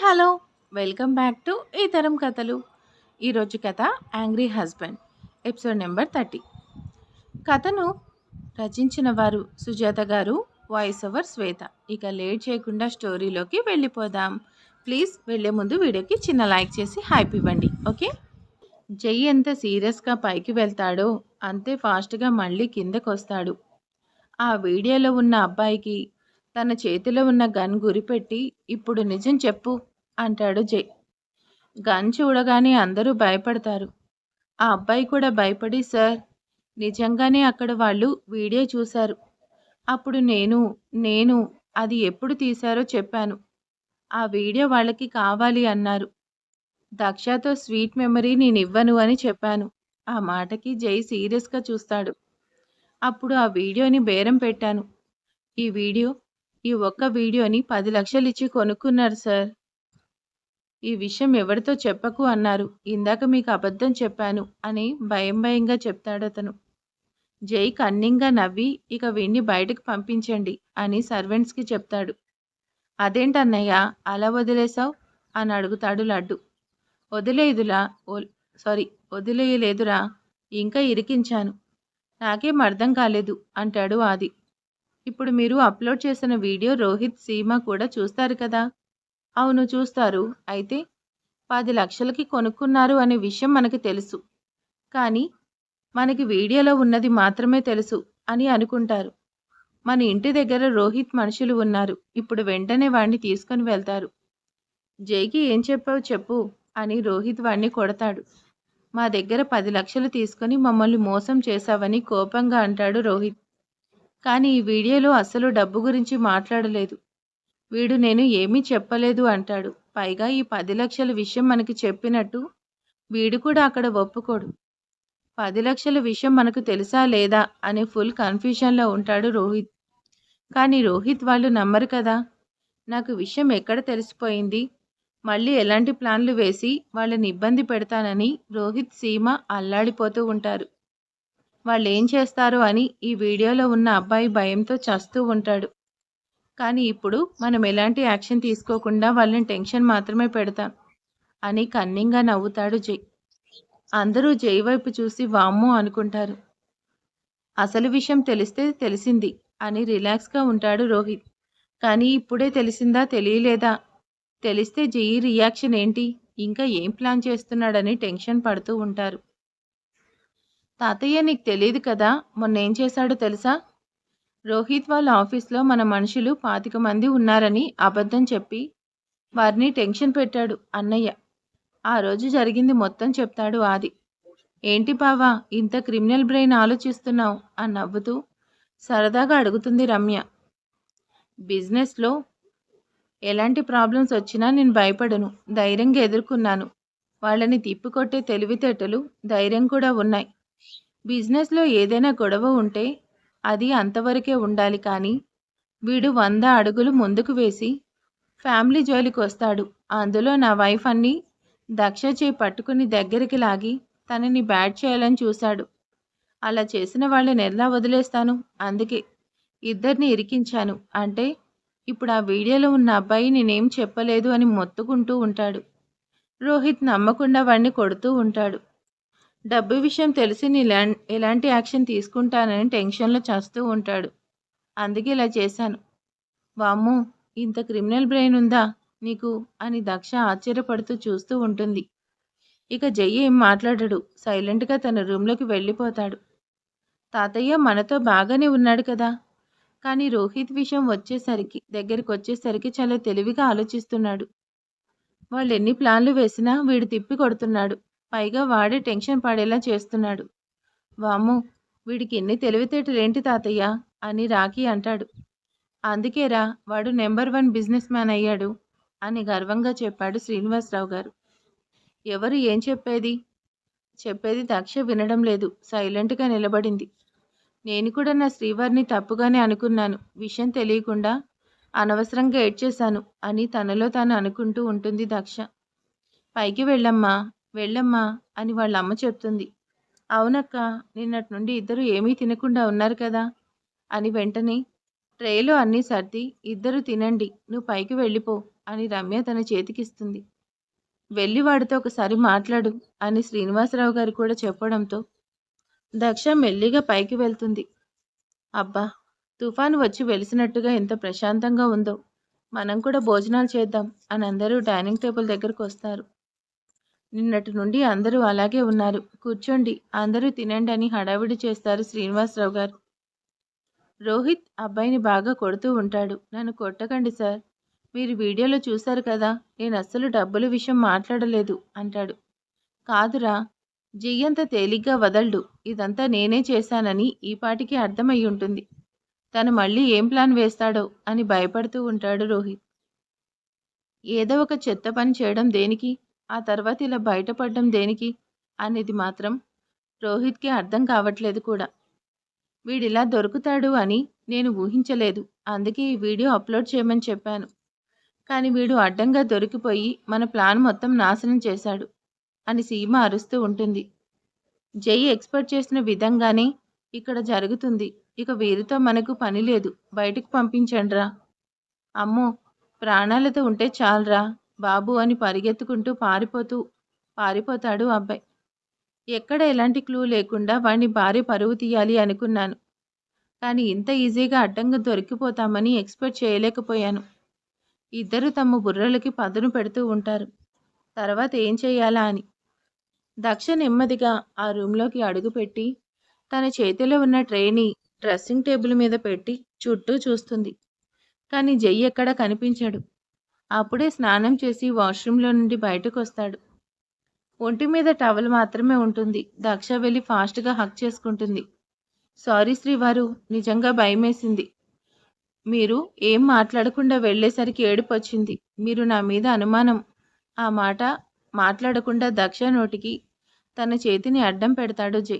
Hello! Welcome back to ఈ తరం కథలు. ఈరోజు కథ 'యాంగ్రీ హస్బెండ్' ఎపిసోడ్ నెంబర్ 30. కథను రచించిన వారు సుజాత గారు, వాయిస్ ఓవర్ శ్వేత. ఇక లేట్ చేయకుండా స్టోరీలోకి వెళ్ళిపోదాం. ప్లీజ్ వెళ్ళే ముందు వీడియోకి చిన్న లైక్ చేసి హైప్ ఇవ్వండి. ఓకే. జై ఎంత సీరియస్గా పైకి వెళ్తాడో అంతే ఫాస్ట్గా మళ్ళీ కిందకొస్తాడు. ఆ వీడియోలో ఉన్న అబ్బాయికి తన చేతిలో ఉన్న గన్ గురిపెట్టి, ఇప్పుడు నిజం చెప్పు అంటాడు జై. గన్ చూడగానే అందరూ భయపడతారు. ఆ అబ్బాయి కూడా భయపడి, సార్, నిజంగానే అక్కడ వాళ్ళు వీడియో చూశారు. అప్పుడు నేను అది ఎప్పుడు తీశారో చెప్పాను. ఆ వీడియో వాళ్ళకి కావాలి అన్నారు. దక్షతో స్వీట్ మెమరీ నేనివ్వను అని చెప్పాను. ఆ మాటకి జై సీరియస్గా చూస్తాడు. అప్పుడు ఆ వీడియోని బేరం పెట్టాను. ఈ ఒక్క వీడియోని 10 లక్షలు ఇచ్చి కొనుక్కున్నారు సార్. ఈ విషయం ఎవరితో చెప్పకు అన్నారు. ఇందాక మీకు అబద్ధం చెప్పాను అని భయంగా చెప్తాడతను. జై కన్నింగా నవ్వి, ఇక వీణ్ణి బయటకు పంపించండి అని సర్వెంట్స్కి చెప్తాడు. అదేంటన్నయ్య అలా వదిలేశావు అని అడుగుతాడు లడ్డు. వదిలేయలేదురా, ఇంకా ఇరికించాను. నాకేం అర్థం కాలేదు అంటాడు ఆది. ఇప్పుడు మీరు అప్లోడ్ చేసిన వీడియో రోహిత్, సీమ కూడా చూస్తారు కదా. అవును, చూస్తారు. అయితే 10 లక్షలకి కొనుక్కున్నారు అనే విషయం మనకు తెలుసు. కానీ మనకి వీడియోలో ఉన్నది మాత్రమే తెలుసు అని అనుకుంటారు. మన ఇంటి దగ్గర రోహిత్ మనుషులు ఉన్నారు. ఇప్పుడు వెంటనే వాడిని తీసుకొని వెళ్తారు. జైకి ఏం చెప్పావు చెప్పు అని రోహిత్ వాడిని కొడతాడు. మా దగ్గర 10 లక్షలు తీసుకొని మమ్మల్ని మోసం చేశావని కోపంగా అంటాడు రోహిత్. కానీ ఈ వీడియోలో అసలు డబ్బు గురించి మాట్లాడలేదు. వీడు నేను ఏమీ చెప్పలేదు అంటాడు. పైగా ఈ 10 లక్షల విషయం మనకి చెప్పినట్టు వీడు కూడా అక్కడ ఒప్పుకోడు. 10 లక్షల విషయం మనకు తెలుసా లేదా అనే ఫుల్ కన్ఫ్యూషన్లో ఉంటాడు రోహిత్. కానీ రోహిత్ వాళ్ళు నమ్మరు కదా. నాకు విషయం ఎక్కడ తెలిసిపోయింది, మళ్ళీ ఎలాంటి ప్లాన్లు వేసి వాళ్ళని ఇబ్బంది పెడతానని రోహిత్, సీమ అల్లాడిపోతూ ఉంటారు. వాళ్ళు ఏం చేస్తారో అని ఈ వీడియోలో ఉన్న అబ్బాయి భయంతో చస్తూ ఉంటాడు. కానీ ఇప్పుడు మనం ఎలాంటి యాక్షన్ తీసుకోకుండా వాళ్ళని టెన్షన్ మాత్రమే పెడతాం అని కన్నింగా నవ్వుతాడు జై. అందరూ జై వైపు చూసి వామ్మో అనుకుంటారు. అసలు విషయం తెలిస్తే తెలిసింది అని రిలాక్స్గా ఉంటాడు రోహిత్. కానీ ఇప్పుడే తెలిసిందా తెలియలేదా, తెలిస్తే జై రియాక్షన్ ఏంటి, ఇంకా ఏం ప్లాన్ చేస్తున్నాడని టెన్షన్ పడుతూ ఉంటారు. తాతయ్య, నీకు తెలియదు కదా, మొన్నేం చేశాడో తెలుసా? రోహిత్ వాళ్ళ ఆఫీస్లో మన మనుషులు 25 మంది ఉన్నారని అబద్ధం చెప్పి వారిని టెన్షన్ పెట్టాడు అన్నయ్య. ఆ రోజు జరిగింది మొత్తం చెప్తాడు ఆది. ఏంటి బావా, ఇంత క్రిమినల్ బ్రెయిన్ ఆలోచిస్తున్నావు అని నవ్వుతూ సరదాగా అడుగుతుంది రమ్య. బిజినెస్లో ఎలాంటి ప్రాబ్లమ్స్ వచ్చినా నేను భయపడను, ధైర్యంగా ఎదుర్కొన్నాను. వాళ్ళని తిప్పికొట్టే తెలివితేటలు, ధైర్యం కూడా ఉన్నాయి. బిజినెస్లో ఏదైనా గొడవ ఉంటే అది అంతవరకే ఉండాలి. కానీ వీడు 100 అడుగులు ముందుకు వేసి ఫ్యామిలీ జోలికి వస్తాడు. అందులో నా వైఫ్ అన్ని దక్ష చేయి పట్టుకుని దగ్గరికి లాగి తనని బ్యాడ్ చేయాలని చూశాడు. అలా చేసిన వాళ్ళని ఎలా వదిలేస్తాను? అందుకే ఇద్దరిని ఇరికించాను. అంటే ఇప్పుడు ఆ వీడియోలో ఉన్న అబ్బాయి నేనేం చెప్పలేదు అని మొత్తుకుంటూ ఉంటాడు. రోహిత్ నమ్మకుండా వాడిని కొడుతూ ఉంటాడు. డబ్బు విషయం తెలిసి ఎలాంటి యాక్షన్ తీసుకుంటానని టెన్షన్లో చేస్తూ ఉంటాడు. అందుకే ఇలా చేశాను. వామ్మో, ఇంత క్రిమినల్ బ్రెయిన్ ఉందా నీకు అని దక్ష ఆశ్చర్యపడుతూ చూస్తూ ఉంటుంది. ఇక జై ఏం మాట్లాడడు, సైలెంట్గా తన రూమ్లోకి వెళ్ళిపోతాడు. తాతయ్య మనతో బాగానే ఉన్నాడు కదా, కానీ రోహిత్ విషయం దగ్గరికి వచ్చేసరికి చాలా తెలివిగా ఆలోచిస్తున్నాడు. వాళ్ళు ఎన్ని ప్లాన్లు వేసినా వీడు తిప్పి కొడుతున్నాడు. పైగా వాడే టెన్షన్ పడేలా చేస్తున్నాడు. వామ్మో, వీడికి ఎన్ని తెలివితేటలేంటి తాతయ్య అని రాఖీ అంటాడు. అందుకేరా వాడు నెంబర్ 1 బిజినెస్ మ్యాన్ అయ్యాడు అని గర్వంగా చెప్పాడు శ్రీనివాసరావు గారు. ఎవరు ఏం చెప్పేది దక్ష వినడం లేదు, సైలెంట్గా నిలబడింది. నేను కూడా నా శ్రీవారిని తప్పుగానే అనుకున్నాను, విషయం తెలియకుండా అనవసరంగా ఏడ్చేశాను అని తనలో తాను అనుకుంటూ ఉంటుంది దక్ష. పైకి వెళ్ళమ్మా అని వాళ్ళ అమ్మ చెప్తుంది. అవునక్క, నిన్నటి నుండి ఇద్దరు ఏమీ తినకుండా ఉన్నారు కదా అని వెంటనే ట్రేలో అన్నీ సర్ది, ఇద్దరు తినండి, నువ్వు పైకి వెళ్ళిపో అని రమ్య తన చేతికిస్తుంది. వెళ్ళి వాడితో ఒకసారి మాట్లాడు అని శ్రీనివాసరావు గారు కూడా చెప్పడంతో దక్ష మెల్లిగా పైకి వెళ్తుంది. అబ్బా! తుఫాను వచ్చి వెలిసినట్టుగా ఎంత ప్రశాంతంగా ఉందో. మనం కూడా భోజనాలు చేద్దాం అని అందరూ డైనింగ్ టేబుల్ దగ్గరకు వస్తారు. నిన్నటి నుండి అందరూ అలాగే ఉన్నారు. కూర్చోండి, అందరూ తినండి అని హడావిడి చేస్తారు శ్రీనివాసరావు గారు. రోహిత్ అబ్బాయిని బాగా కొడుతూ ఉంటాడు. నన్ను కొట్టకండి సార్. మీరు వీడియోలో చూశారు కదా, నేను అస్సలు డబ్బుల విషయం మాట్లాడలేదు అంటాడు. కాదురా, జయ్యంత తేలిగ్గా వదల్డు. ఇదంతా నేనే చేశానని ఈ పాటికి అర్థమయ్యి ఉంటుంది. తను మళ్ళీ ఏం ప్లాన్ వేస్తాడో అని భయపడుతూ ఉంటాడు రోహిత్. ఏదో ఒక చెత్త పని చేయడం దేనికి, ఆ తర్వాత ఇలా బయటపడడం దేనికి అనేది మాత్రం రోహిత్కి అర్థం కావట్లేదు కూడా. వీడిలా దొరుకుతాడు అని నేను ఊహించలేదు. అందుకే ఈ వీడియో అప్లోడ్ చేయమని చెప్పాను. కానీ వీడు అడ్డంగా దొరికిపోయి మన ప్లాన్ మొత్తం నాశనం చేశాడు అని సీమ అరుస్తూ ఉంటుంది. జై ఎక్స్పెక్ట్ చేసిన విధంగానే ఇక్కడ జరుగుతుంది. ఇక వీరితో మనకు పని లేదు. బయటకు పంపించండ్రా. అమ్మో, ప్రాణాలతో ఉంటే చాలరా బాబు అని పరిగెత్తుకుంటూ పారిపోతాడు అబ్బాయి. ఎక్కడ ఎలాంటి క్లూ లేకుండా వాడిని భార్య పరువు తీయాలి అనుకున్నాను. కానీ ఇంత ఈజీగా అడ్డంగా దొరికిపోతామని ఎక్స్పెక్ట్ చేయలేకపోయాను. ఇద్దరు తమ బుర్రలకి పదును పెడుతూ ఉంటారు. తర్వాత ఏం చెయ్యాలా అని. దక్ష నెమ్మదిగా ఆ రూంలోకి అడుగుపెట్టి తన చేతిలో ఉన్న ట్రేని డ్రెస్సింగ్ టేబుల్ మీద పెట్టి చుట్టూ చూస్తుంది. కానీ జై ఎక్కడా కనిపించాడు. అప్పుడే స్నానం చేసి వాష్రూంలో నుండి బయటకు వస్తాడు. ఒంటి మీద టవల్ మాత్రమే ఉంటుంది. దక్ష వెళ్ళి ఫాస్ట్గా హక్ చేసుకుంటుంది. సారీ శ్రీవారు, నిజంగా భయమేసింది. మీరు ఏం మాట్లాడకుండా వెళ్ళేసరికి ఏడుపొచ్చింది. మీరు నా మీద అనుమానం. ఆ మాట మాట్లాడకుండా దక్ష నోటికి తన చేతిని అడ్డం పెడతాడు జై.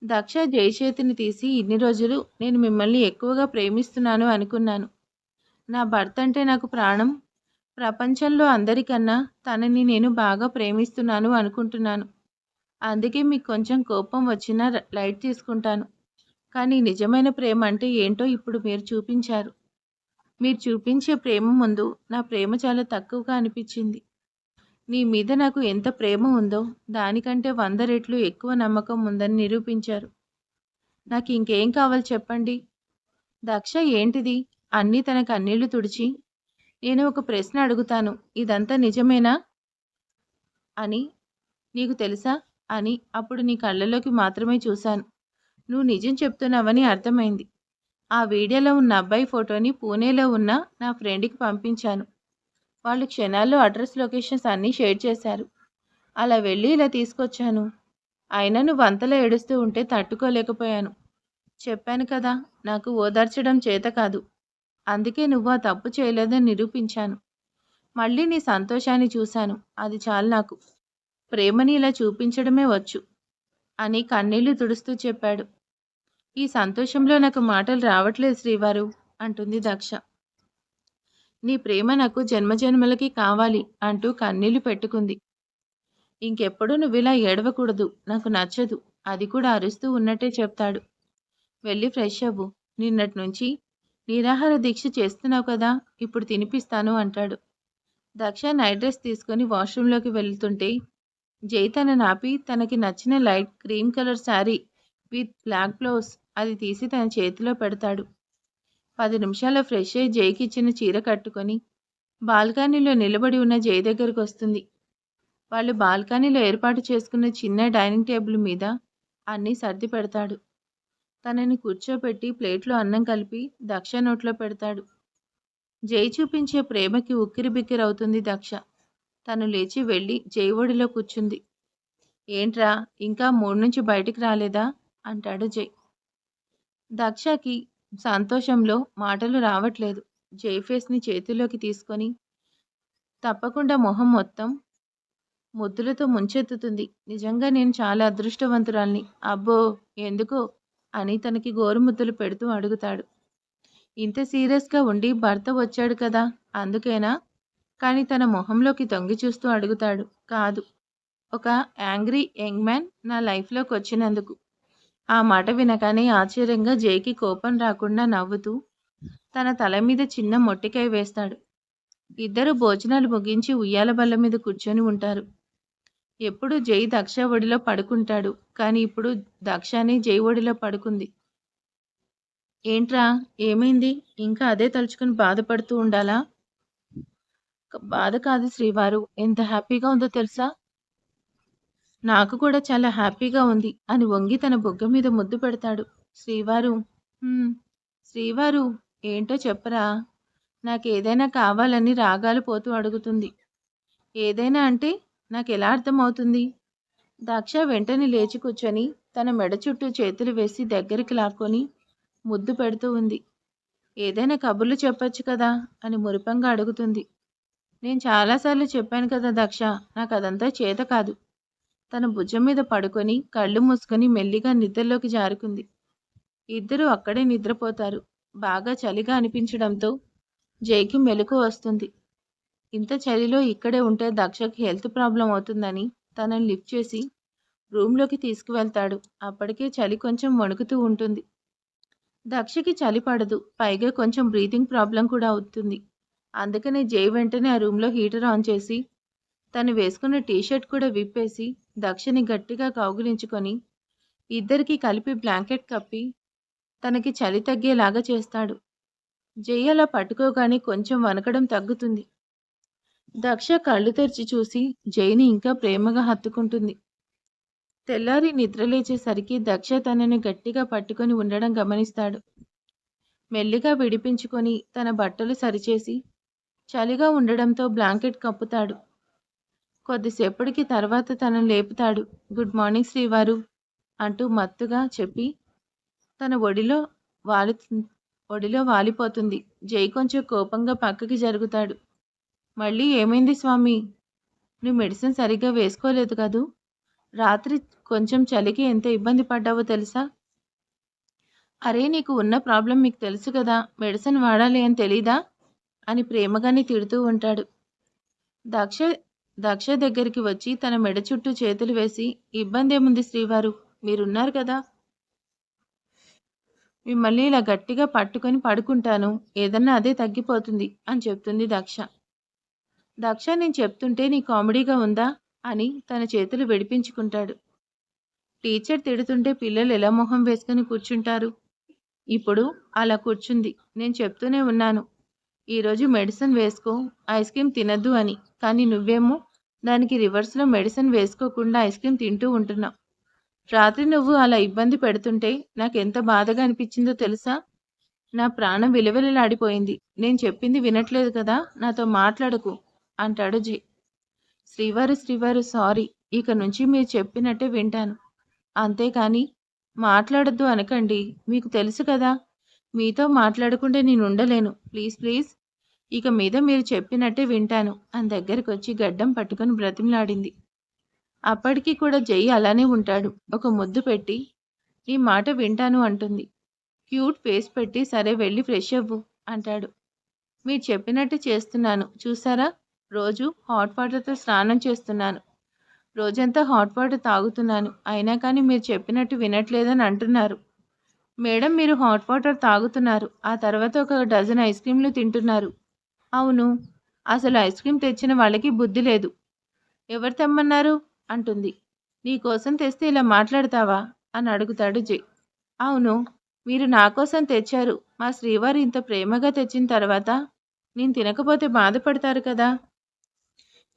దక్ష జై చేతిని తీసి, ఇన్ని రోజులు నేను మిమ్మల్ని ఎక్కువగా ప్రేమిస్తున్నాను అనుకున్నాను. నా భర్త అంటే నాకు ప్రాణం. ప్రపంచంలో అందరికన్నా తనని నేను బాగా ప్రేమిస్తున్నాను అనుకుంటున్నాను. అందుకే మీకు కొంచెం కోపం వచ్చినా లైట్ తీసుకుంటాను. కానీ నిజమైన ప్రేమ అంటే ఏంటో ఇప్పుడు మీరు చూపించారు. మీరు చూపించే ప్రేమ ముందు నా ప్రేమ చాలా తక్కువగా అనిపించింది. నీ మీద నాకు ఎంత ప్రేమ ఉందో దానికంటే 100 రెట్లు ఎక్కువ నమ్మకం ఉందని నిరూపించారు. నాకు ఇంకేం కావాలి చెప్పండి. దక్ష ఏంటిది అన్నీ తన కన్నీళ్లు తుడిచి, నేను ఒక ప్రశ్న అడుగుతాను, ఇదంతా నిజమేనా అని నీకు తెలుసా అని. అప్పుడు నీ కళ్ళలోకి మాత్రమే చూశాను. నువ్వు నిజం చెప్తున్నావని అర్థమైంది. ఆ వీడియోలో ఉన్న అబ్బాయి ఫోటోని పూణేలో ఉన్న నా ఫ్రెండ్కి పంపించాను. వాళ్ళు క్షణాల్లో అడ్రస్ లొకేషన్స్ అన్నీ షేర్ చేశారు. అలా వెళ్ళి ఇలా తీసుకొచ్చాను. అయినా నువ్వు అంతలా ఏడుస్తూ ఉంటే తట్టుకోలేకపోయాను. చెప్పాను కదా, నాకు ఓదార్చడం చేత కాదు. అందుకే నువ్వు ఆ తప్పు చేయలేదని నిరూపించాను. మళ్ళీ నీ సంతోషాన్ని చూశాను. అది చాలు నాకు. ప్రేమని ఇలా చూపించడమే వచ్చు అని కన్నీళ్లు తుడుస్తూ చెప్పాడు. ఈ సంతోషంలో నాకు మాటలు రావట్లేదు శ్రీవారు అంటుంది దక్ష. నీ ప్రేమ నాకు జన్మజన్మలకి కావాలి అంటూ కన్నీళ్లు పెట్టుకుంది. ఇంకెప్పుడు నువ్విలా ఏడవకూడదు, నాకు నచ్చదు. అది కూడా అరుస్తూ ఉన్నట్టే చెప్తాడు. వెళ్ళి ఫ్రెష్ అవ్వు. నిన్నటి నుంచి నిరాహార దీక్ష చేస్తున్నావు కదా, ఇప్పుడు తినిపిస్తాను అంటాడు. దక్ష నైట్ డ్రెస్ తీసుకొని వాష్రూంలోకి వెళ్తుంటే జై తనని ఆపి తనకి నచ్చిన light cream colour sari with black blouse అది తీసి తన చేతిలో పెడతాడు. 10 నిమిషాల్లో ఫ్రెష్ అయ్యి జైకి ఇచ్చిన చీర కట్టుకొని బాల్కనీలో నిలబడి ఉన్న జై దగ్గరకు వస్తుంది. వాళ్ళు బాల్కనీలో ఏర్పాటు చేసుకున్న చిన్న డైనింగ్ టేబుల్ మీద అన్నీ సర్ది పెడతాడు. తనని కూర్చోపెట్టి ప్లేట్లో అన్నం కలిపి దక్ష నోట్లో పెడతాడు. జై చూపించే ప్రేమకి ఉక్కిరిబిక్కిరవుతుంది దక్ష. తను లేచి వెళ్ళి జై ఒడిలో కూర్చుంది. ఏంట్రా, ఇంకా మూడు నుంచి బయటికి రాలేదా అంటాడు జై. దక్షకి సంతోషంలో మాటలు రావట్లేదు. జై ఫేస్ని చేతిలోకి తీసుకొని తప్పకుండా మొహం మొత్తం ముద్దులతో ముంచెత్తుతుంది. నిజంగా నేను చాలా అదృష్టవంతురాల్ని. అబ్బో, ఎందుకో అని తనకి గోరుముద్దలు పెడుతూ అడుగుతాడు. ఇంత సీరియస్గా ఉండి భర్త వచ్చాడు కదా అందుకేనా? కానీ తన మొహంలోకి తొంగి చూస్తూ అడుగుతాడు. కాదు, ఒక యాంగ్రీ యంగ్ మ్యాన్ నా లైఫ్లోకి వచ్చినందుకు. ఆ మాట వినగానే ఆశ్చర్యంగా జైకి కోపం రాకుండా నవ్వుతూ తన తల మీద చిన్న మొట్టికాయ వేస్తాడు. ఇద్దరు భోజనాలు ముగించి ఉయ్యాల బల్ల మీద కూర్చొని ఉంటారు. ఎప్పుడు జై దక్ష ఒడిలో పడుకుంటాడు. కానీ ఇప్పుడు దక్షనే జై ఒడిలో పడుకుంది. ఏంట్రా ఏమైంది? ఇంకా అదే తలుచుకుని బాధపడుతూ ఉండాలా? బాధ కాదు శ్రీవారు. ఎంత హ్యాపీగా ఉందో తెలుసా? నాకు కూడా చాలా హ్యాపీగా ఉంది అని వంగి తన బుగ్గ మీద ముద్దు పెడతాడు. శ్రీవారు "హ్మ్, శ్రీవారు ఏంటో చెప్పరా? నాకేదైనా కావాలని రాగాలు పోతూ అడుగుతుంది. ఏదైనా అంటే నాకెలా అర్థమవుతుంది? దక్ష వెంటనే లేచి కూర్చొని తన మెడ చుట్టూ చేతులు వేసి దగ్గరికి లాక్కొని ముద్దు పెడుతూ ఉంది. ఏదైనా కబుర్లు చెప్పొచ్చు కదా అని మురిపంగా అడుగుతుంది. నేను చాలాసార్లు చెప్పాను కదా దక్ష, నాకు అదంతా చేత కాదు. తన భుజం మీద పడుకొని కళ్ళు మూసుకొని మెల్లిగా నిద్రలోకి జారుకుంది. ఇద్దరూ అక్కడే నిద్రపోతారు. బాగా చలిగా అనిపించడంతో జైకి మెలకువ వస్తుంది. ఇంత చలిలో ఇక్కడే ఉంటే దక్షకి హెల్త్ ప్రాబ్లం అవుతుందని తనని లిఫ్ట్ చేసి రూమ్లోకి తీసుకువెళ్తాడు. అప్పటికే చలి కొంచెం వణుకుతూ ఉంటుంది. దక్షకి చలి పడదు. పైగా కొంచెం బ్రీతింగ్ ప్రాబ్లం కూడా అవుతుంది. అందుకనే జై వెంటనే ఆ రూమ్లో హీటర్ ఆన్ చేసి తను వేసుకున్న టీషర్ట్ కూడా విప్పేసి దక్షని గట్టిగా కౌగిలించుకొని ఇద్దరికీ కలిపి బ్లాంకెట్ కప్పి తనకి చలి తగ్గేలాగా చేస్తాడు. జై అలా పట్టుకోగానే కొంచెం వణకడం తగ్గుతుంది. దక్ష కళ్ళు తెరిచి చూసి జైని ఇంకా ప్రేమగా హత్తుకుంటుంది. తెల్లారి నిద్రలేచేసరికి దక్ష తనని గట్టిగా పట్టుకొని ఉండడం గమనిస్తాడు. మెల్లిగా విడిపించుకొని తన బట్టలు సరిచేసి చలిగా ఉండడంతో బ్లాంకెట్ కప్పుతాడు. కొద్దిసేపటికి తర్వాత తనను లేపుతాడు. గుడ్ మార్నింగ్ శ్రీవారు అంటూ మత్తుగా చెప్పి తన ఒడిలో వాలిపోతుంది. జై కొంచెం కోపంగా పక్కకి జరుగుతాడు. మళ్ళీ ఏమైంది స్వామి? నువ్వు మెడిసిన్ సరిగ్గా వేసుకోలేదు కదూ? రాత్రి కొంచెం చలికి ఎంత ఇబ్బంది పడ్డావో తెలుసా? అరే నీకు ఉన్న ప్రాబ్లం మీకు తెలుసు కదా, మెడిసిన్ వాడాలి అని తెలీదా అని ప్రేమగానే తిడుతూ ఉంటాడు. దక్ష దక్ష దగ్గరికి వచ్చి తన మెడ చుట్టూ చేతులు వేసి ఇబ్బంది ఏముంది శ్రీవారు, మీరున్నారు కదా, మిమ్మల్ని ఇలా గట్టిగా పట్టుకొని పడుకుంటాను, ఏదన్నా అదే తగ్గిపోతుంది అని చెప్తుంది దక్ష. దక్ష నేను చెప్తుంటే నీ కామెడీగా ఉందా అని తన చేతులు విడిపించుకుంటాడు. టీచర్ తిడుతుంటే పిల్లలు ఎలా మొహం వేసుకుని కూర్చుంటారు? ఇప్పుడు అలా కూర్చుంది. నేను చెప్తూనే ఉన్నాను, ఈరోజు మెడిసిన్ వేసుకో, ఐస్ క్రీమ్ తినద్దు అని. కానీ నువ్వేమో దానికి రివర్స్లో మెడిసిన్ వేసుకోకుండా ఐస్ క్రీమ్ తింటూ ఉంటున్నావు. రాత్రి నువ్వు అలా ఇబ్బంది పెడుతుంటే నాకు ఎంత బాధగా అనిపించిందో తెలుసా? నా ప్రాణం విలువెలలాడిపోయింది. నేను చెప్పింది వినట్లేదు కదా, నాతో మాట్లాడకు అంటాడు జీ. శ్రీవారు సారీ, ఇక నుంచి మీరు చెప్పినట్టే వింటాను. అంతేకాని మాట్లాడద్దు అనకండి. మీకు తెలుసు కదా, మీతో మాట్లాడకుండా నేను ఉండలేను. ప్లీజ్ ప్లీజ్, ఇక మీద మీరు చెప్పినట్టే వింటాను అని దగ్గరికి వచ్చి గడ్డం పట్టుకొని బ్రతిమలాడింది. అప్పటికి కూడా జై అలానే ఉంటాడు. ఒక ముద్దు పెట్టి నీ మాట వింటాను అంటుంది. క్యూట్ ఫేస్ పెట్టి సరే వెళ్ళి ఫ్రెష్ అవ్వు అంటాడు. మీరు చెప్పినట్టు చేస్తున్నాను చూసారా, రోజు హాట్ వాటర్తో స్నానం చేస్తున్నాను, రోజంతా హాట్ వాటర్ తాగుతున్నాను, అయినా కానీ మీరు చెప్పినట్టు వినట్లేదని అంటున్నారు. మేడం మీరు హాట్ వాటర్ తాగుతున్నారు, ఆ తర్వాత ఒక డజన్ ఐస్ క్రీమ్లు తింటున్నారు. అవును, అసలు ఐస్ క్రీమ్ తెచ్చిన వాళ్ళకి బుద్ధి లేదు. ఎవరు తెమ్మన్నారు అంటుంది. నీకోసం తెస్తే ఇలా మాట్లాడతావా అని అడుగుతాడు జై. అవును, మీరు నా కోసం తెచ్చారు. మా శ్రీవారు ఇంత ప్రేమగా తెచ్చిన తర్వాత నేను తినకపోతే బాధపడతారు కదా.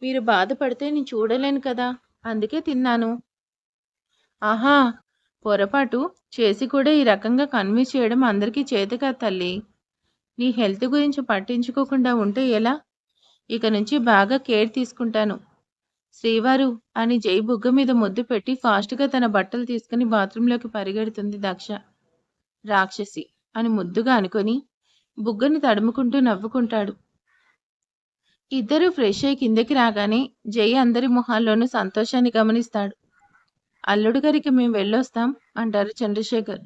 మీరు బాధపడితే నేను చూడలేను కదా, అందుకే తిన్నాను. ఆహా, పొరపాటు చేసి కూడా ఈ రకంగా కన్విన్స్ చేయడం అందరికీ చేత కాదు తల్లి. నీ హెల్త్ గురించి పట్టించుకోకుండా ఉంటే ఎలా? ఇక నుంచి బాగా కేర్ తీసుకుంటాను. శ్రీవారు అని జై బుగ్గ మీద ముద్దు పెట్టి ఫాస్ట్గా తన బట్టలు తీసుకుని బాత్రూంలోకి పరిగెడుతుంది దక్ష. రాక్షసి అని ముద్దుగా అనుకొని బుగ్గని తడుముకుంటూ నవ్వుకుంటాడు. ఇద్దరూ ఫ్రెష్ అయి కిందకి రాగానే జై అందరి మొహాల్లోనూ సంతోషాన్ని గమనిస్తాడు. అల్లుడు గారికి మేము వెళ్ళొస్తాం అంటారు చంద్రశేఖర్.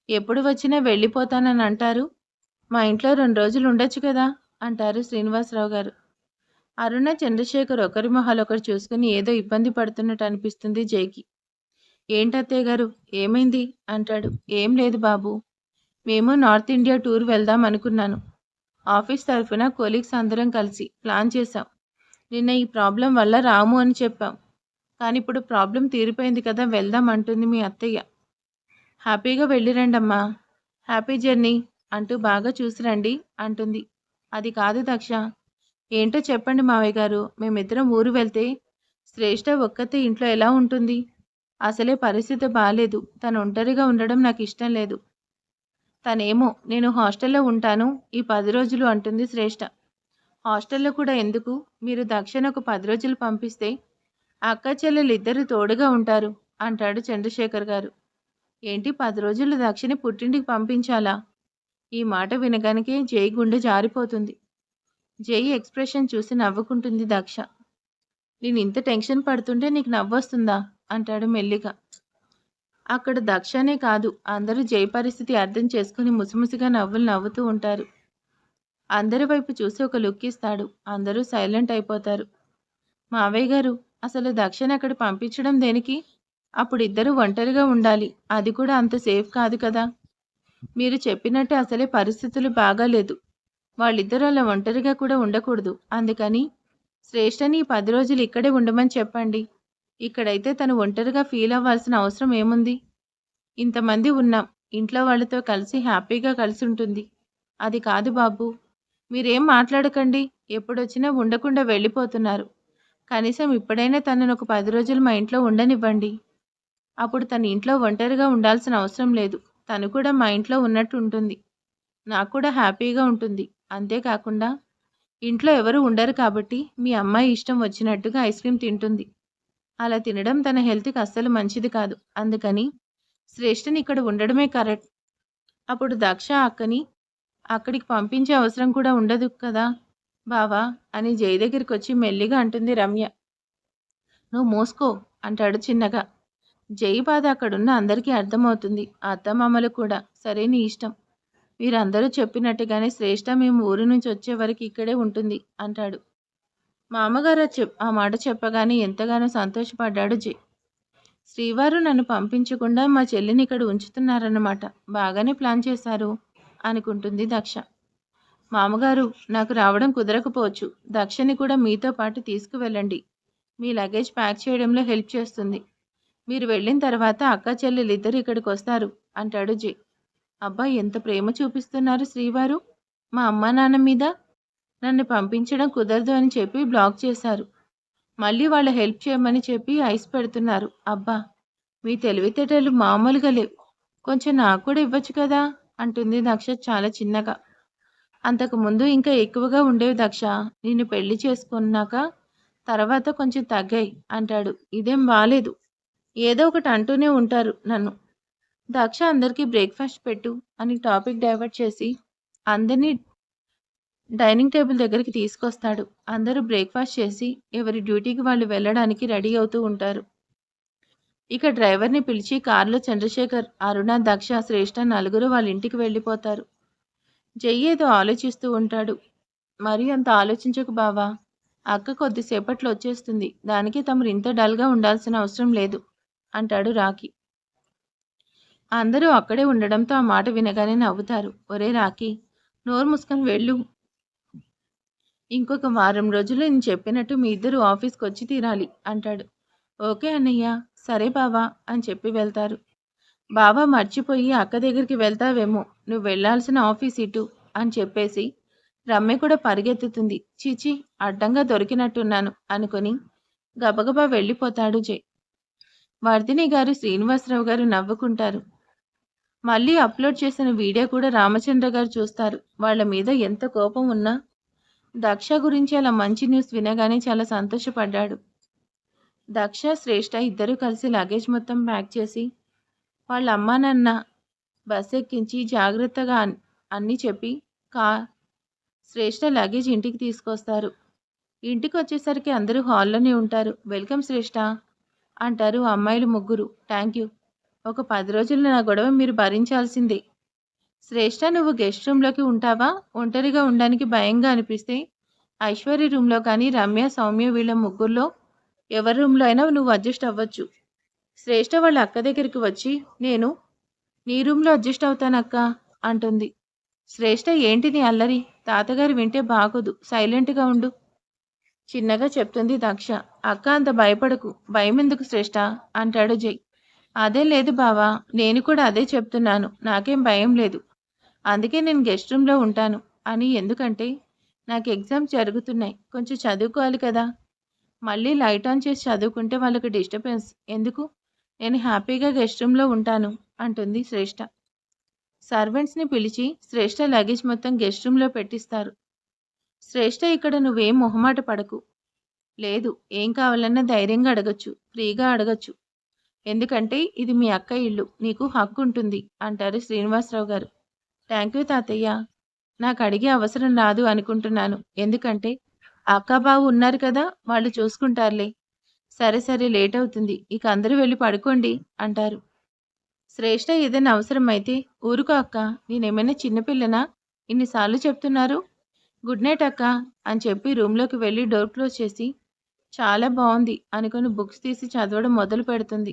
ఎప్పుడు వచ్చినా వెళ్ళిపోతానని అంటారు, మా ఇంట్లో 2 రోజులు ఉండొచ్చు కదా అంటారు శ్రీనివాసరావు గారు. అరుణ చంద్రశేఖర్ ఒకరి మొహాలు ఒకరు చూసుకుని ఏదో ఇబ్బంది పడుతున్నట్టు అనిపిస్తుంది జైకి. ఏంటత్తయ్య గారు ఏమైంది అంటాడు. ఏం లేదు బాబు, మేము నార్త్ ఇండియా టూర్ వెళ్దాం అనుకున్నాను. ఆఫీస్ తరఫున కొలీగ్స్ అందరం కలిసి ప్లాన్ చేశాం. నిన్న ఈ ప్రాబ్లం వల్ల రాము అని చెప్పాం. కానీ ఇప్పుడు ప్రాబ్లం తీరిపోయింది కదా, వెళ్దాం అంటుంది మీ అత్తయ్య. హ్యాపీగా వెళ్ళిరండమ్మా, హ్యాపీ జర్నీ అంటూ బాగా చూసిరండి అంటుంది. అది కాదు దక్ష. ఏంటో చెప్పండి మావయ్య గారు. మేమిద్దరం ఊరు వెళ్తే శ్రేష్ఠ ఒక్కతే ఇంట్లో ఎలా ఉంటుంది? అసలే పరిస్థితి బాలేదు. తను ఒంటరిగా ఉండడం నాకు ఇష్టం లేదు. తనేమో నేను హాస్టల్లో ఉంటాను ఈ 10 రోజులు అంటుంది శ్రేష్ఠ. హాస్టల్లో కూడా ఎందుకు? మీరు దక్షను ఒక 10 రోజులు పంపిస్తే అక్క చెల్లెలిద్దరూ తోడుగా ఉంటారు అంటాడు చంద్రశేఖర్ గారు. ఏంటి 10 రోజులు దక్షని పుట్టింటికి పంపించాలా? ఈ మాట వినగానికే జై గుండె జారిపోతుంది. జై ఎక్స్ప్రెషన్ చూసి నవ్వుకుంటుంది దక్ష. నేను ఇంత టెన్షన్ పడుతుంటే నీకు నవ్వొస్తుందా అంటాడు మెల్లిగా. అక్కడ దక్షనే కాదు, అందరూ జై పరిస్థితి అర్థం చేసుకుని ముసిముసిగా నవ్వులు నవ్వుతూ ఉంటారు. అందరి వైపు చూసి ఒక లుక్ ఇస్తాడు. అందరూ సైలెంట్ అయిపోతారు. మావయ్య గారు, అసలు దక్షని అక్కడ పంపించడం దేనికి? అప్పుడు ఇద్దరు ఒంటరిగా ఉండాలి. అది కూడా అంత సేఫ్ కాదు కదా. మీరు చెప్పినట్టే అసలే పరిస్థితులు బాగాలేదు. వాళ్ళిద్దరూ అలా ఒంటరిగా కూడా ఉండకూడదు. అందుకని శ్రేష్ఠని 10 రోజులు ఇక్కడే ఉండమని చెప్పండి. ఇక్కడైతే తను ఒంటరిగా ఫీల్ అవ్వాల్సిన అవసరం ఏముంది? ఇంతమంది ఉన్నాం. ఇంట్లో వాళ్ళతో కలిసి హ్యాపీగా కలిసి ఉంటుంది. అది కాదు బాబు. మీరేం మాట్లాడకండి. ఎప్పుడొచ్చినా ఉండకుండా వెళ్ళిపోతున్నారు. కనీసం ఇప్పుడైనా తనను ఒక 10 రోజులు మా ఇంట్లో ఉండనివ్వండి. అప్పుడు తన ఇంట్లో ఒంటరిగా ఉండాల్సిన అవసరం లేదు. తను కూడా మా ఇంట్లో ఉన్నట్టు ఉంటుంది. నాకు కూడా హ్యాపీగా ఉంటుంది. అంతేకాకుండా ఇంట్లో ఎవరు ఉండరు కాబట్టి మీ అమ్మాయి ఇష్టం వచ్చినట్టుగా ఐస్ క్రీమ్ తింటుంది. అలా తినడం తన హెల్త్కి అస్సలు మంచిది కాదు. అందుకని శ్రేష్ఠని ఇక్కడ ఉండడమే కరెక్ట్. అప్పుడు దక్ష అక్కని అక్కడికి పంపించే అవసరం కూడా ఉండదు కదా బావా అని జై దగ్గరికి వచ్చి మెల్లిగా అంటుంది రమ్య. నువ్వు మోసుకో అంటాడు చిన్నగా. జై బాధ అక్కడున్న అందరికీ అర్థమవుతుంది. అత్తమామలు కూడా. సరే నీ ఇష్టం. మీరందరూ చెప్పినట్టుగానే శ్రేష్ఠ మేము ఊరి నుంచి వచ్చే వరకు ఇక్కడే ఉంటుంది అంటాడు. మామగారు ఆ మాట చెప్పగానే ఎంతగానో సంతోషపడ్డాడు జై. శ్రీవారు నన్ను పంపించకుండా మా చెల్లిని ఇక్కడ ఉంచుతున్నారన్నమాట. బాగానే ప్లాన్ చేశారు అనుకుంటుంది దక్ష. మామగారు, నాకు రావడం కుదరకపోవచ్చు. దక్షని కూడా మీతో పాటు తీసుకువెళ్ళండి. మీ లగేజ్ ప్యాక్ చేయడంలో హెల్ప్ చేస్తుంది. మీరు వెళ్ళిన తర్వాత అక్క చెల్లెలిద్దరు ఇక్కడికి వస్తారు అంటాడు జై. అబ్బా, ఎంత ప్రేమ చూపిస్తున్నారు శ్రీవారు మా అమ్మా నాన్న మీద. నన్ను పంపించడం కుదరదు అని చెప్పి బ్లాక్ చేశారు. మళ్ళీ వాళ్ళ హెల్ప్ చేయమని చెప్పి ఐస్ పెడుతున్నారు. అబ్బా, మీ తెలివితేటలు మామూలుగా లేవు. కొంచెం నాకు కూడా ఇవ్వచ్చు కదా అంటుంది దక్ష చాలా చిన్నగా. అంతకుముందు ఇంకా ఎక్కువగా ఉండేవి దక్ష. నిన్ను పెళ్లి చేసుకున్నాక తర్వాత కొంచెం తగ్గాయి అంటాడు. ఇదేం బాలేదు. ఏదో ఒకటి అంటూనే ఉంటారు నన్ను. దక్ష అందరికీ బ్రేక్ఫాస్ట్ పెట్టు అని టాపిక్ డైవర్ట్ చేసి అందరినీ డైనింగ్ టేబుల్ దగ్గరికి తీసుకొస్తాడు. అందరూ బ్రేక్ఫాస్ట్ చేసి ఎవరి డ్యూటీకి వాళ్ళు వెళ్ళడానికి రెడీ అవుతూ ఉంటారు. ఇక డ్రైవర్ని పిలిచి కారులో చంద్రశేఖర్, అరుణ, దక్ష, శ్రేష్ఠ నలుగురు వాళ్ళ ఇంటికి వెళ్ళిపోతారు. జై ఏదో ఆలోచిస్తూ ఉంటాడు. మరీ అంత ఆలోచించకు బావా. అక్క కొద్దిసేపట్లో వచ్చేస్తుంది. దానికి తమరు ఇంత డల్గా ఉండాల్సిన అవసరం లేదు అంటాడు రాకీ. అందరూ అక్కడే ఉండడంతో ఆ మాట వినగానే నవ్వుతారు. ఒరే రాకీ, నోరు మూసుకొని వెళ్ళు. ఇంకొక వారం రోజులు నేను చెప్పినట్టు మీ ఇద్దరు ఆఫీస్కి వచ్చి తీరాలి అంటాడు. ఓకే అన్నయ్య, సరే బావా అని చెప్పి వెళ్తారు. బావా మర్చిపోయి అక్క దగ్గరికి వెళ్తావేమో, నువ్వు వెళ్లాల్సిన ఆఫీస్ ఇటు అని చెప్పేసి రమ్య కూడా పరిగెత్తుతుంది. చీచి, అడ్డంగా దొరికినట్టున్నాను అనుకుని గబగబా వెళ్ళిపోతాడు జై. వర్ధిని గారు, శ్రీనివాసరావు గారు నవ్వుకుంటారు. మళ్ళీ అప్లోడ్ చేసిన వీడియో కూడా రామచంద్ర గారు చూస్తారు. వాళ్ళ మీద ఎంత కోపం ఉన్నా దక్ష గురించి అలా మంచి న్యూస్ వినగానే చాలా సంతోషపడ్డాడు. దక్ష, శ్రేష్ఠ ఇద్దరూ కలిసి లగేజ్ మొత్తం ప్యాక్ చేసి వాళ్ళ అమ్మా నాన్న బస్ ఎక్కించి జాగ్రత్తగా అన్నీ చెప్పి శ్రేష్ఠ లగేజ్ ఇంటికి తీసుకొస్తారు. ఇంటికి వచ్చేసరికి అందరూ హాల్లోనే ఉంటారు. వెల్కమ్ శ్రేష్ఠ అంటారు అమ్మాయిలు ముగ్గురు. Thank you. ఒక 10 రోజులు నా గొడవ మీరు భరించాల్సిందే. శ్రేష్ఠ, నువ్వు గెస్ట్ రూమ్లోకి ఉంటావా? ఒంటరిగా ఉండడానికి భయంగా అనిపిస్తే ఐశ్వర్య రూమ్లో కానీ, రమ్య, సౌమ్య వీళ్ళ ముగ్గురులో ఎవరి రూమ్లో అయినా నువ్వు అడ్జస్ట్ అవ్వచ్చు. శ్రేష్ఠ వాళ్ళ అక్క దగ్గరికి వచ్చి నేను నీ రూమ్లో అడ్జస్ట్ అవుతానక్క అంటుంది. శ్రేష్ఠ, ఏంటి నీ అల్లరి? తాతగారు వింటే బాగోదు. సైలెంట్‌గా ఉండు. చిన్నగా చెప్తుంది దక్ష. అక్క అంత భయపడకు. భయమెందుకు శ్రేష్ఠ అంటాడు జై. అదేం లేదు బావా. నేను కూడా అదే చెప్తున్నాను. నాకేం భయం లేదు. అందుకే నేను గెస్ట్ రూమ్‌లో ఉంటాను అని. ఎందుకంటే నాకు ఎగ్జామ్స్ జరుగుతున్నాయి. కొంచెం చదువుకోవాలి కదా! మళ్ళీ లైట్ ఆన్ చేసి చదువుకుంటే వాళ్ళకి డిస్టర్బెన్స్ ఎందుకు? నేను హ్యాపీగా గెస్ట్ రూమ్‌లో ఉంటాను అంటుంది శ్రేష్ఠ. సర్వెంట్స్‌ని పిలిచి శ్రేష్ఠ లగేజ్ మొత్తం గెస్ట్ రూమ్‌లో పెట్టిస్తారు. శ్రేష్ఠ ఇక్కడ నువ్వేం మొహమాట పడకు. లేదు ఏం కావాలన్నా ధైర్యంగా అడగొచ్చు. ఫ్రీగా అడగొచ్చు. ఎందుకంటే ఇది మీ అక్క ఇల్లు. నీకు హక్కు ఉంటుంది అంటారు శ్రీనివాసరావు గారు. థ్యాంక్ యూ తాతయ్య. నాకు అడిగే అవసరం రాదు అనుకుంటున్నాను. ఎందుకంటే అక్క బావ ఉన్నారు కదా! వాళ్ళు చూసుకుంటారులే. సరే సరే లేట్ అవుతుంది. ఇక అందరూ వెళ్ళి పడుకోండి అంటారు. శ్రేష్ఠ ఏదైనా అవసరమైతే ఊరుకో అక్క. నేనేమైనా చిన్నపిల్లనా? ఇన్నిసార్లు చెప్తున్నారు. గుడ్ నైట్ అక్క అని చెప్పి రూమ్‌లోకి వెళ్ళి డోర్ క్లోజ్ చేసి చాలా బావుంది అనుకుని బుక్స్ తీసి చదవడం మొదలు పెడుతుంది.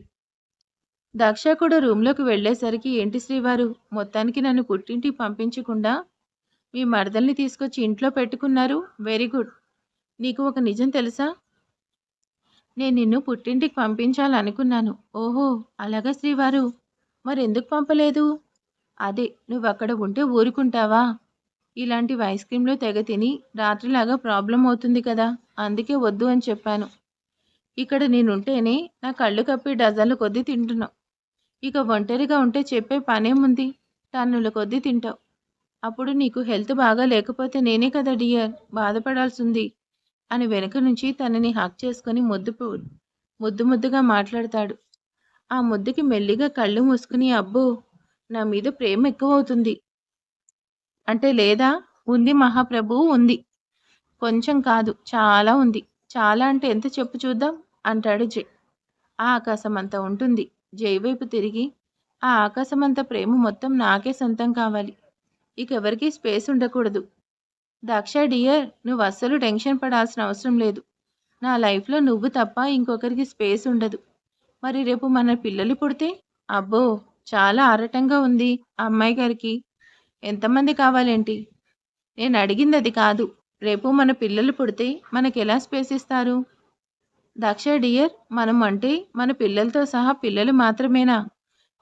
దక్ష కూడా రూమ్‌లోకి వెళ్ళేసరికి ఏంటి శ్రీవారు మొత్తానికి నన్ను పుట్టింటికి పంపించకుండా మీ మరదల్ని తీసుకొచ్చి ఇంట్లో పెట్టుకున్నారు. Very good. నీకు ఒక నిజం తెలుసా? నేను నిన్ను పుట్టింటికి పంపించాలనుకున్నాను. ఓహో! అలాగా శ్రీవారు. మరెందుకు పంపలేదు? అదే నువ్వక్కడ ఉంటే ఊరుకుంటావా? ఇలాంటివి ఐస్ క్రీమ్‌లు తెగ తిని రాత్రిలాగా ప్రాబ్లమ్ అవుతుంది కదా! అందుకే వద్దు అని చెప్పాను. ఇక్కడ నేనుంటేనే నా కళ్ళు కప్పి డజన్ల కొద్దీ తింటున్నావు. ఇక ఒంటరిగా ఉంటే చెప్పే పనేముంది? టన్నుల కొద్దీ తింటావు. అప్పుడు నీకు హెల్త్ బాగా లేకపోతే నేనే కదా డియర్ బాధపడాల్సింది అని వెనుక నుంచి తనని హగ్ చేసుకుని ముద్దు ముద్దుగా మాట్లాడతాడు. ఆ ముద్దుకి మెల్లిగా కళ్ళు మూసుకుని అబ్బో! నా మీద ప్రేమ ఎక్కువవుతుంది. అంటే లేదా? ఉంది మహాప్రభు ఉంది. కొంచెం కాదు చాలా ఉంది. చాలా అంటే ఎంత చెప్పు చూద్దాం అంటాడు జై. ఆ ఆకాశమంత ఉంటుంది. జై వైపు తిరిగి ఆ ఆకాశమంత ప్రేమ మొత్తం నాకే సొంతం కావాలి. ఇకెవరికీ స్పేస్ ఉండకూడదు. దక్ష డియర్ నువ్వు అస్సలు టెన్షన్ పడాల్సిన అవసరం లేదు. నా లైఫ్‌లో నువ్వు తప్ప ఇంకొకరికి స్పేస్ ఉండదు. మరి రేపు మన పిల్లలు పుడితే? అబ్బో! చాలా ఆరాటంగా ఉంది ఆ అమ్మాయి గారికి. ఎంతమంది కావాలేంటి? నేను అడిగిందది కాదు. రేపు మన పిల్లలు పుడితే మనకెలా స్పేస్ ఇస్తారు? దక్ష డియర్ మనం అంటే మన పిల్లలతో సహా పిల్లలు మాత్రమేనా?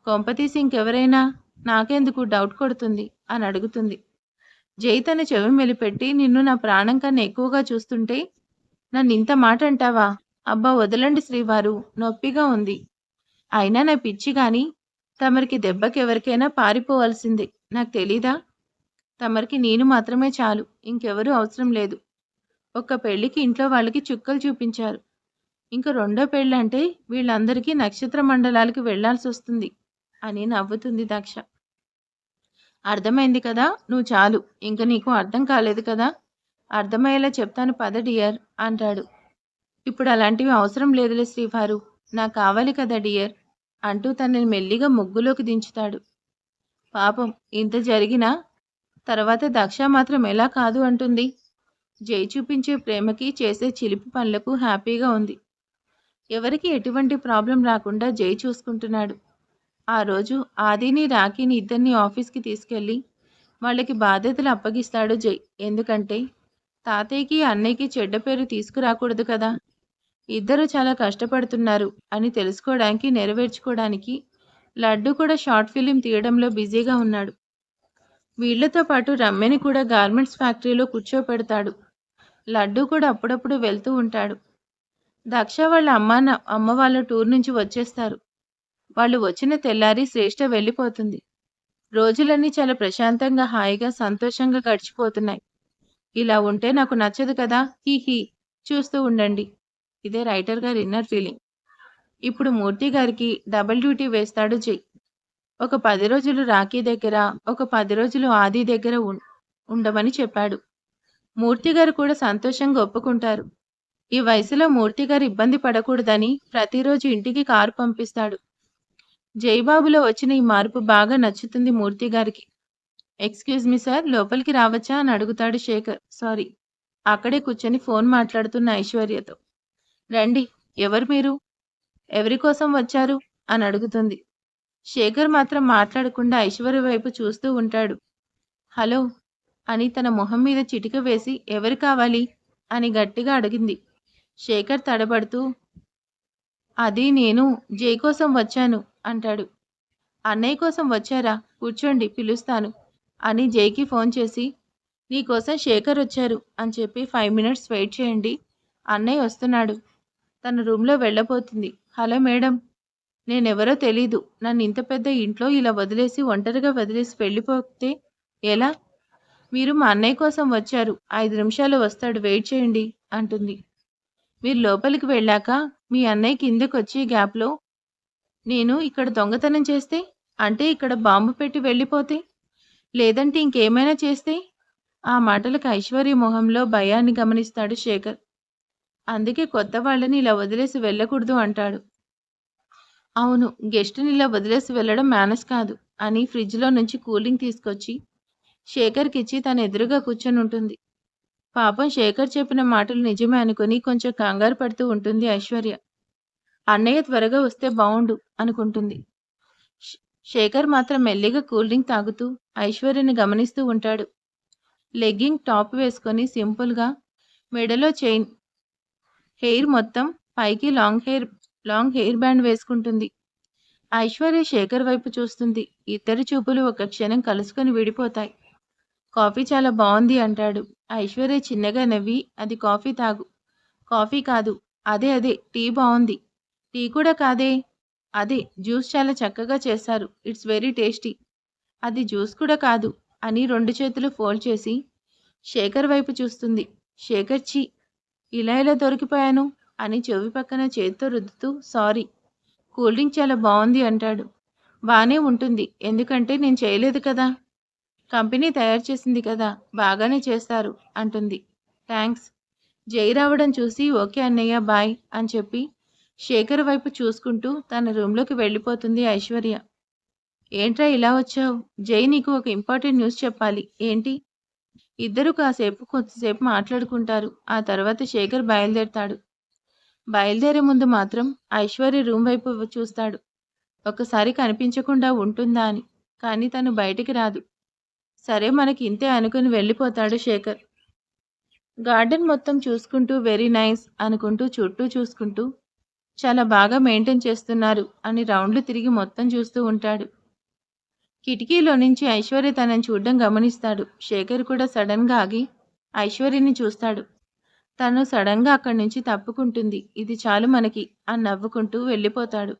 కొంపతీసి ఇంకెవరైనా? నాకెందుకు డౌట్ కొడుతుంది అని అడుగుతుంది. జై తన చెవి మెలిపెట్టి నిన్ను నా ప్రాణం కన్నా ఎక్కువగా చూస్తుంటే నన్నింత మాట అంటావా? అబ్బా వదలండి శ్రీవారు నొప్పిగా ఉంది. అయినా నా పిచ్చి గాని తమరికి దెబ్బకెవరికైనా పారిపోవాల్సిందే. నాకు తెలీదా? తమరికి నేను మాత్రమే చాలు. ఇంకెవరూ అవసరం లేదు. ఒక్క పెళ్ళికి ఇంట్లో వాళ్ళకి చుక్కలు చూపించారు. ఇంక రెండో పెళ్ళంటే వీళ్ళందరికీ నక్షత్ర మండలాలకు వెళ్లాల్సొస్తుంది అని నవ్వుతుంది దక్ష. అర్థమైంది కదా! నువ్వు చాలు. ఇంక నీకు అర్థం కాలేదు కదా! అర్థమయ్యేలా చెప్తాను పద డియర్ అంటాడు. ఇప్పుడు అలాంటివి అవసరం లేదులే శ్రీవారు. నాకు కావాలి కదా డియర్ అంటూ తనని మెల్లిగా ముగ్గులోకి దించుతాడు. పాపం ఇంత జరిగినా తర్వాత దక్ష మాత్రం ఎలా కాదు అంటుంది. జై చూపించే ప్రేమకి చేసే చిలిపి పనులకు హ్యాపీగా ఉంది. ఎవరికి ఎటువంటి ప్రాబ్లం రాకుండా జై చూసుకుంటున్నాడు. ఆ రోజు ఆదిని రాఖీని ఇద్దరిని ఆఫీస్కి తీసుకెళ్ళి వాళ్ళకి బాధ్యతలు అప్పగిస్తాడు జై. ఎందుకంటే తాతయ్యకి అన్నయ్యకి చెడ్డ పేరు తీసుకురాకూడదు కదా. ఇద్దరు చాలా కష్టపడుతున్నారు అని తెలుసుకోవడానికి నెరవేర్చుకోవడానికి లడ్డు కూడా షార్ట్ ఫిలిం తీయడంలో బిజీగా ఉన్నాడు. వీళ్లతో పాటు రమ్యని కూడా గార్మెంట్స్ ఫ్యాక్టరీలో కూర్చోపెడతాడు. లడ్డు కూడా అప్పుడప్పుడు వెళ్తూ ఉంటాడు. దక్ష వాళ్ళ అమ్మ వాళ్ళ టూర్ నుంచి వచ్చేస్తారు. వాళ్ళు వచ్చిన తెల్లారి శ్రేష్ఠ వెళ్ళిపోతుంది. రోజులన్నీ చాలా ప్రశాంతంగా హాయిగా సంతోషంగా గడిచిపోతున్నాయి. ఇలా ఉంటే నాకు నచ్చదు కదా హీ చూస్తూ ఉండండి. ఇదే రైటర్ గారి ఇన్నర్ ఫీలింగ్. ఇప్పుడు మూర్తి గారికి డబుల్ డ్యూటీ వేస్తాడు జై. ఒక 10 రోజులు రాఖీ దగ్గర, ఒక 10 రోజులు ఆది దగ్గర ఉండమని చెప్పాడు. మూర్తి గారు కూడా సంతోషంగా ఒప్పుకుంటారు. ఈ వయసులో మూర్తి గారు ఇబ్బంది పడకూడదని ప్రతిరోజు ఇంటికి కారు పంపిస్తాడు. జైబాబులో వచ్చిన ఈ మార్పు బాగా నచ్చుతుంది మూర్తి గారికి. ఎక్స్క్యూజ్ మీ సార్ లోపలికి రావచ్చా అని అడుగుతాడు శేఖర్. సారీ. అక్కడే కూర్చొని ఫోన్ మాట్లాడుతున్న ఐశ్వర్యతో. రండి. ఎవరు మీరు? ఎవరి కోసం వచ్చారు అని అడుగుతుంది. శేఖర్ మాత్రం మాట్లాడకుండా ఐశ్వర్య వైపు చూస్తూ ఉంటాడు. హలో అని తన మొహం మీద చిటిక వేసి ఎవరు కావాలి అని గట్టిగా అడిగింది. శేఖర్ తడబడుతూ అది నేను జై కోసం వచ్చాను అంటాడు. అన్నయ్య కోసం వచ్చారా? కూర్చోండి పిలుస్తాను అని జైకి ఫోన్ చేసి నీకోసం శేఖర్ వచ్చారు అని చెప్పి 5 మినిట్స్ వెయిట్ చేయండి, అన్నయ్య వస్తున్నాడు. తన రూమ్లో వెళ్ళబోతుంది. హలో మేడం, నేనెవరో తెలీదు. నన్ను ఇంత పెద్ద ఇంట్లో ఇలా వదిలేసి ఒంటరిగా వదిలేసి వెళ్ళిపోతే ఎలా? మీరు మా అన్నయ్య కోసం వచ్చారు, 5 నిమిషాలు వస్తాడు, వెయిట్ చేయండి అంటుంది. మీరు లోపలికి వెళ్ళాక మీ అన్నయ్య కిందకొచ్చి గ్యాప్లో నేను ఇక్కడ దొంగతనం చేస్తే, అంటే ఇక్కడ బాంబు పెట్టి వెళ్ళిపోతే, లేదంటే ఇంకేమైనా చేస్తే? ఆ మాటలకు ఐశ్వర్య మొహంలో భయాన్ని గమనిస్తాడు శేఖర్. అందుకే కొత్త వాళ్ళని ఇలా వదిలేసి వెళ్ళకూడదు అంటాడు. అవును, గెస్ట్ని ఇలా వదిలేసి వెళ్ళడం మేనస్ కాదు అని ఫ్రిడ్జ్లో నుంచి కూలింగ్ తీసుకొచ్చి శేఖర్కి ఇచ్చి తన ఎదురుగా కూర్చొని ఉంటుంది. పాపం శేఖర్ చెప్పిన మాటలు నిజమే అనుకుని కొంచెం కంగారు పడుతూ ఉంటుంది ఐశ్వర్య. అన్నయ్య త్వరగా వస్తే బావుండు అనుకుంటుంది. శేఖర్ మాత్రం మెల్లిగా కూల్ డ్రింక్ తాగుతూ ఐశ్వర్యని గమనిస్తూ ఉంటాడు. లెగ్గింగ్ టాప్ వేసుకొని సింపుల్గా, మెడలో చైన్, హెయిర్ మొత్తం పైకి లాంగ్ హెయిర్ బ్యాండ్ వేసుకుంటుంది. ఐశ్వర్య శేఖర్ వైపు చూస్తుంది. ఇద్దరి చూపులు ఒక క్షణం కలుసుకొని విడిపోతాయి. కాఫీ చాలా బాగుంది అంటాడు. ఐశ్వర్య చిన్నగా నవ్వి అది కాఫీ తాగు. కాఫీ కాదు, అదే టీ బాగుంది. టీ కూడా కాదే, అదే జ్యూస్ చాలా చక్కగా చేశారు, ఇట్స్ వెరీ టేస్టీ. అది జ్యూస్ కూడా కాదు అని 2 చేతులు ఫోల్డ్ చేసి శేఖర్ వైపు చూస్తుంది. శేఖర్ ఛీ, ఇలా దొరికిపోయాను అని చెవి పక్కన చేతితో రుద్దుతూ సారీ, కూల్ డ్రింక్ చాలా బాగుంది అంటాడు. బానే ఉంటుంది, ఎందుకంటే నేను చేయలేదు కదా, కంపెనీ తయారు చేసింది కదా, బాగానే చేస్తారు అంటుంది. థ్యాంక్స్. జై రావడం చూసి ఓకే అన్నయ్య బాయ్ అని చెప్పి శేఖర్ వైపు చూసుకుంటూ తన రూమ్లోకి వెళ్ళిపోతుంది ఐశ్వర్య. ఏంట్రా ఇలా వచ్చావు? జై నీకు ఒక ఇంపార్టెంట్ న్యూస్ చెప్పాలి. ఏంటి? ఇద్దరు కొద్దిసేపు మాట్లాడుకుంటారు. ఆ తర్వాత శేఖర్ బయలుదేరతాడు. బయలుదేరే ముందు మాత్రం ఐశ్వర్య రూమ్ వైపు చూస్తాడు, ఒకసారి కనిపించకుండా ఉంటుందా అని. కానీ తను బయటికి రాదు. సరే మనకి ఇంతే అనుకుని వెళ్ళిపోతాడు శేఖర్. గార్డెన్ మొత్తం చూసుకుంటూ వెరీ నైస్ అనుకుంటూ చుట్టూ చూసుకుంటూ చాలా బాగా మెయింటైన్ చేస్తున్నారు అని రౌండ్లు తిరిగి మొత్తం చూస్తూ ఉంటాడు. కిటికీలో నుంచి ఐశ్వర్య తనని చూడడం గమనిస్తాడు. శేఖర్ కూడా సడన్గా ఆగి ఐశ్వర్యని చూస్తాడు. తను సడన్గా అక్కడి నుంచి తప్పుకుంటుంది. ఇది చాలు మనకి అని నవ్వుకుంటూ వెళ్ళిపోతాడు.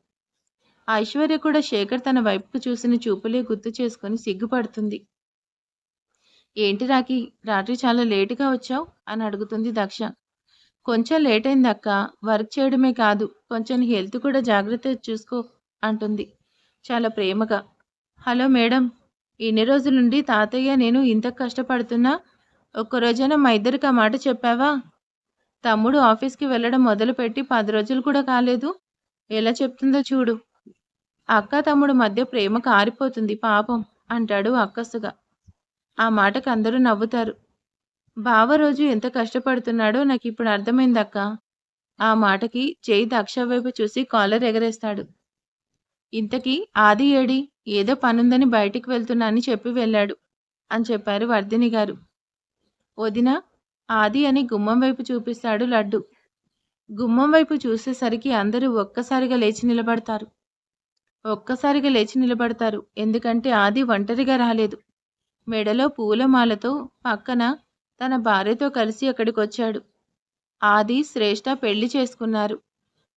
ఐశ్వర్య కూడా శేఖర్ తన వైపుకు చూసిన చూపులే గుర్తు చేసుకుని సిగ్గుపడుతుంది. ఏంటి రాఖీ, రాత్రి చాలా లేటుగా వచ్చావు అని అడుగుతుంది దక్ష. కొంచెం లేట్ అయింది అక్క, వర్క్ చేయడమే కాదు కొంచెం హెల్త్ కూడా జాగ్రత్త చూసుకో అంటుంది చాలా ప్రేమగా. హలో మేడం, ఇన్ని రోజుల నుండి తాతయ్య నేను ఇంత కష్టపడుతున్నా ఒక్కరోజైనా మా ఇద్దరికి ఆ మాట చెప్పావా? తమ్ముడు ఆఫీస్కి వెళ్ళడం మొదలుపెట్టి 10 రోజులు కూడా కాలేదు, ఎలా చెప్తుందో చూడు. అక్క తమ్ముడు మధ్య ప్రేమ కారిపోతుంది పాపం అంటాడు అక్కసుగా. ఆ మాటకు అందరూ నవ్వుతారు. బావ రోజు ఎంత కష్టపడుతున్నాడో నాకు ఇప్పుడు అర్థమైందక్క. ఆ మాటకి జై దక్ష వైపు చూసి కాలర్ ఎగరేస్తాడు. ఇంతకీ ఆది ఏడి? ఏదో పనుందని బయటికి వెళ్తున్నా అని చెప్పి వెళ్ళాడు అని చెప్పారు వర్ధిని గారు. వదినా, ఆది అని గుమ్మం వైపు చూపిస్తాడు లడ్డు. గుమ్మం వైపు చూసేసరికి అందరూ ఒక్కసారిగా లేచి నిలబడతారు. ఎందుకంటే ఆది ఒంటరిగా రాలేదు. మెడలో పూలమాలతో పక్కన తన భార్యతో కలిసి అక్కడికొచ్చాడు. ఆది శ్రేష్ఠ పెళ్లి చేసుకున్నారు.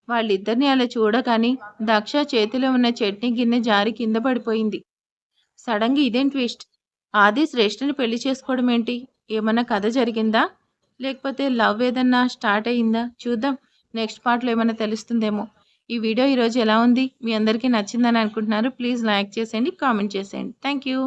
వాళ్ళిద్దరిని అలా చూడగానే దక్ష చేతిలో ఉన్న చట్నీ గిన్నె జారి కింద పడిపోయింది. సడన్గా ఇదేం ట్విస్ట్, ఆది శ్రేష్ఠని పెళ్లి చేసుకోవడం ఏంటి? ఏమన్నా కథ జరిగిందా, లేకపోతే లవ్ ఏదన్నా స్టార్ట్ అయ్యిందా? చూద్దాం, నెక్స్ట్ పార్ట్లో ఏమైనా తెలుస్తుందేమో. ఈ వీడియో ఈరోజు ఎలా ఉంది, మీ అందరికీ నచ్చిందని అనుకుంటున్నారు? ప్లీజ్ లైక్ చేసేయండి, కామెంట్ చేసేయండి. Thank you.